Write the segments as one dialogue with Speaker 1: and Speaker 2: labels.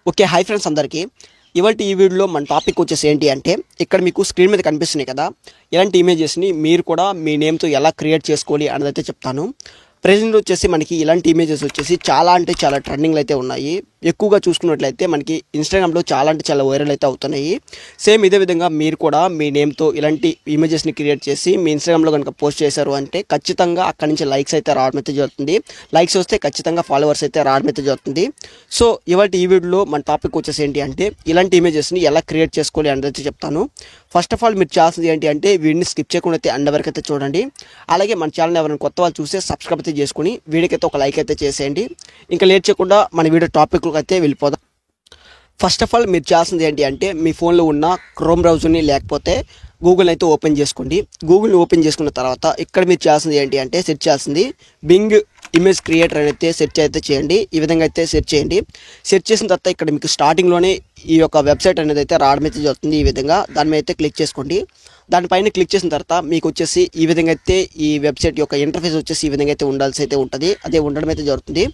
Speaker 1: Okay, hi friends అందరికీ. ఇవాళ ఈ వీడియోలో మన టాపిక్ వచ్చేసి ఏంటి అంటే, ఇక్కడ మీకు స్క్రీన్ మీద కనిపిస్తున్నాయి కదా, ఇలాంటి ఇమేజెస్ని మీరు కూడా మీ నేమ్తో ఎలా క్రియేట్ చేసుకోవాలి అన్నదైతే చెప్తాను. ప్రెజెంట్ వచ్చేసి మనకి ఇలాంటి ఇమేజెస్ వచ్చేసి చాలా అంటే చాలా ట్రెండింగ్లు అయితే ఉన్నాయి. ఎక్కువగా చూసుకున్నట్లయితే మనకి ఇన్స్టాగ్రామ్లో చాలా అంటే చాలా వైరల్ అయితే అవుతున్నాయి. సేమ్ ఇదే విధంగా మీరు కూడా మీ నేమ్తో ఇలాంటి ఇమేజెస్ని క్రియేట్ చేసి మీ ఇన్స్టాగ్రామ్లో కనుక పోస్ట్ చేశారు అంటే ఖచ్చితంగా అక్కడి నుంచి లైక్స్ అయితే రావడం అయితే జరుగుతుంది. లైక్స్ వస్తే ఖచ్చితంగా ఫాలోవర్స్ అయితే రావడం అయితే జరుగుతుంది. సో ఇవాళ ఈ వీడియోలో మన టాపిక్ వచ్చేసి ఏంటి అంటే, ఇలాంటి ఇమేజెస్ని ఎలా క్రియేట్ చేసుకోవాలి అనేది చెప్తాను. ఫస్ట్ ఆఫ్ ఆల్ మీరు చేయాల్సింది ఏంటి అంటే, వీడిని స్కిప్ చేయకుండా అయితే అండ్ వరకు అయితే చూడండి. అలాగే మన ఛానల్ ఎవరైనా కొత్త వాళ్ళు చూస్తే సబ్స్క్రైబ్ అయితే చేసుకుని వీడియోకి అయితే ఒక లైక్ అయితే చేసేయండి. ఇంకా లేట్ చేయకుండా మన వీడియో టాపిక్లోకి అయితే వెళ్ళిపోదాం. ఫస్ట్ ఆఫ్ ఆల్ మీరు చేయాల్సింది ఏంటి అంటే, మీ ఫోన్లో ఉన్న క్రోమ్ బ్రౌజర్ని లేకపోతే గూగుల్ అయితే ఓపెన్ చేసుకోండి. గూగుల్ని ఓపెన్ చేసుకున్న తర్వాత ఇక్కడ మీరు చేయాల్సింది ఏంటి అంటే, సెర్చ్ చేయాల్సింది బింగ్ ఇమేజ్ క్రియేటర్ అని అయితే సెర్చ్ అయితే చేయండి. ఈ విధంగా అయితే సెర్చ్ చేయండి. సెర్చ్ చేసిన తర్వాత ఇక్కడ మీకు స్టార్టింగ్లోనే ఈ యొక్క వెబ్సైట్ అనేది అయితే రావడం అయితే జరుగుతుంది. ఈ విధంగా దాని మీద అయితే క్లిక్ చేసుకోండి. దానిపైన క్లిక్ చేసిన తర్వాత మీకు వచ్చేసి ఈ విధంగా అయితే ఈ వెబ్సైట్ యొక్క ఇంటర్ఫేస్ వచ్చేసి ఈ విధంగా అయితే ఉండాల్సి అయితే ఉంటుంది. అదే ఉండడం అయితే జరుగుతుంది.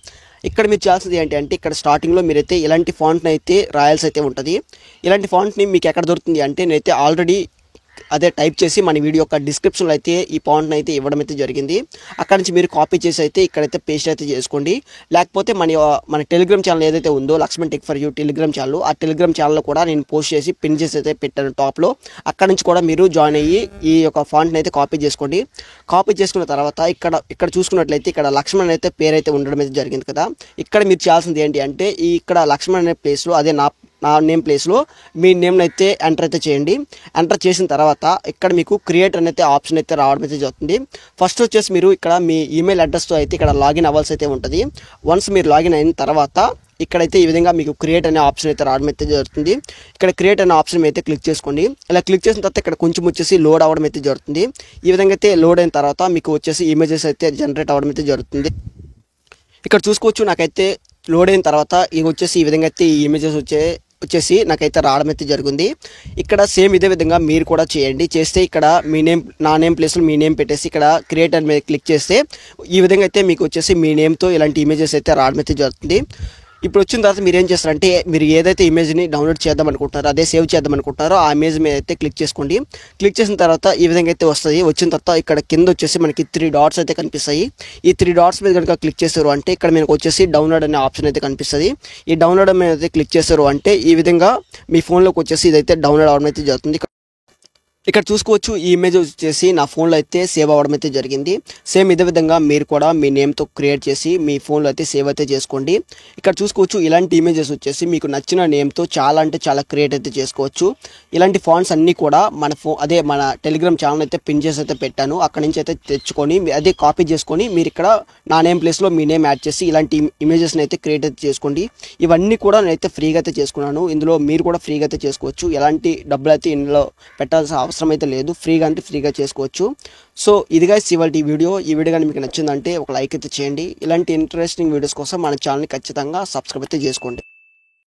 Speaker 1: ఇక్కడ మీరు చేయాల్సింది ఏంటి అంటే, ఇక్కడ స్టార్టింగ్లో మీరైతే ఇలాంటి ఫాంట్ని అయితే రాయాల్సి అయితే ఉంటుంది. ఇలాంటి ఫాంట్ని మీకు ఎక్కడ దొరుకుతుంది అంటే, నేనైతే ఆల్రెడీ అదే టైప్ చేసి మన వీడియో యొక్క డిస్క్రిప్షన్లో అయితే ఈ ఫాంట్ని అయితే ఇవ్వడం అయితే జరిగింది. అక్కడ నుంచి మీరు కాపీ చేసి అయితే ఇక్కడైతే పేస్ట్ అయితే చేసుకోండి. లేకపోతే మన టెలిగ్రామ్ ఛానల్ ఏదైతే ఉందో, Laxman tech for you Telegram channel, ఆ టెలిగ్రామ్ ఛానల్లో కూడా నేను పోస్ట్ చేసి పిన్ చేసి అయితే పెట్టాను టాప్లో. అక్కడ నుంచి కూడా మీరు జాయిన్ అయ్యి ఈ యొక్క ఫాంట్ని అయితే కాపీ చేసుకోండి. కాపీ చేసుకున్న తర్వాత ఇక్కడ చూసుకున్నట్లయితే ఇక్కడ లక్ష్మణ్ అయితే పేరు అయితే ఉండడం అయితే జరిగింది కదా. ఇక్కడ మీరు చేయాల్సింది ఏంటి అంటే, ఇక్కడ లక్ష్మణ్ అనే ప్లేస్లో అదే నా నేమ్ ప్లేస్లో మీ నేమ్ని అయితే ఎంటర్ అయితే చేయండి. ఎంటర్ చేసిన తర్వాత ఇక్కడ మీకు క్రియేట్ అనేది ఆప్షన్ అయితే రావడం అయితే జరుగుతుంది. ఫస్ట్ వచ్చేసి మీరు ఇక్కడ మీ ఈమెయిల్ అడ్రస్తో అయితే ఇక్కడ లాగిన్ అవ్వాల్సి అయితే ఉంటుంది. వన్స్ మీరు లాగిన్ అయిన తర్వాత ఇక్కడైతే ఈ విధంగా మీకు క్రియేట్ అనే ఆప్షన్ అయితే రావడం అయితే జరుగుతుంది. ఇక్కడ క్రియేట్ అనే ఆప్షన్ అయితే క్లిక్ చేసుకోండి. ఇలా క్లిక్ చేసిన తర్వాత ఇక్కడ కొంచెం వచ్చేసి లోడ్ అవ్వడం అయితే జరుగుతుంది. ఈ విధంగా అయితే లోడ్ అయిన తర్వాత మీకు వచ్చేసి ఇమేజెస్ అయితే జనరేట్ అవ్వడం అయితే జరుగుతుంది. ఇక్కడ చూసుకోవచ్చు, నాకైతే లోడ్ అయిన తర్వాత ఇవి వచ్చేసి ఈ విధంగా అయితే ఈ ఇమేజెస్ వచ్చేసి నాకైతే రావడం అయితే జరిగింది. ఇక్కడ సేమ్ ఇదే విధంగా మీరు కూడా చేయండి. చేస్తే ఇక్కడ నా నేమ్ ప్లేస్లో మీ నేమ్ పెట్టేసి ఇక్కడ క్రియేట్ అని మీద క్లిక్ చేస్తే ఈ విధంగా అయితే మీకు వచ్చేసి మీ నేమ్తో ఇలాంటి ఇమేజెస్ అయితే రావడం అయితే జరుగుతుంది. ఇప్పుడు వచ్చిన తర్వాత మీరు ఏం చేస్తారంటే, మీరు ఏదైతే ఇమేజ్ని డౌన్లోడ్ చేద్దాం అనుకుంటున్నారో, అదే సేవ్ చేద్దాం అనుకుంటున్నారో ఆ ఇమేజ్ మీద అయితే క్లిక్ చేసుకోండి. క్లిక్ చేసిన తర్వాత ఈ విధంగా అయితే వస్తుంది. వచ్చిన తర్వాత ఇక్కడ కింద వచ్చేసి మనకి 3 డాట్స్ అయితే కనిపిస్తాయి. ఈ 3 డాట్స్ మీద కనుక క్లిక్ చేశారు అంటే ఇక్కడ మీకు వచ్చేసి డౌన్లోడ్ అనే ఆప్షన్ అయితే కనిపిస్తుంది. ఈ డౌన్లోడ్ మీద అయితే క్లిక్ చేశారు అంటే ఈ విధంగా మీ ఫోన్లోకి వచ్చేసి ఇదైతే డౌన్లోడ్ అవ్వడం అయితే జరుగుతుంది. ఇక్కడ చూసుకోవచ్చు, ఈ ఇమేజ్ వచ్చేసి నా ఫోన్లో అయితే సేవ్ అవ్వడం అయితే జరిగింది. సేమ్ ఇదే విధంగా మీరు కూడా మీ నేమ్తో క్రియేట్ చేసి మీ ఫోన్లో అయితే సేవ్ అయితే చేసుకోండి. ఇక్కడ చూసుకోవచ్చు, ఇలాంటి ఇమేజెస్ వచ్చేసి మీకు నచ్చిన నేమ్తో చాలా అంటే చాలా క్రియేట్ అయితే చేసుకోవచ్చు. ఇలాంటి ఫాంట్స్ అన్నీ కూడా మన టెలిగ్రామ్ ఛానల్ అయితే పిన్ చేసి అయితే పెట్టాను. అక్కడ నుంచి అయితే తెచ్చుకొని అదే కాపీ చేసుకొని మీరు ఇక్కడ నా నేమ్ ప్లేస్లో మీ నేమ్ యాడ్ చేసి ఇలాంటి ఇమేజెస్ని అయితే క్రియేట్ అయితే చేసుకోండి. ఇవన్నీ కూడా నేనైతే ఫ్రీగా అయితే చేసుకున్నాను. ఇందులో మీరు కూడా ఫ్రీగా అయితే చేసుకోవచ్చు. ఎలాంటి డబ్బులు అయితే ఇందులో పెట్టాల్సిన అవసరం అయితే లేదు. ఫ్రీగా చేసుకోవచ్చు. సో ఇది గైస్ ఇవాల్టి వీడియో. ఈ వీడియో కానీ మీకు నచ్చిందంటే ఒక లైక్ అయితే చేయండి. ఇలాంటి ఇంట్రెస్టింగ్ వీడియోస్ కోసం మన ఛానల్ని ఖచ్చితంగా సబ్స్క్రైబ్ అయితే చేసుకోండి.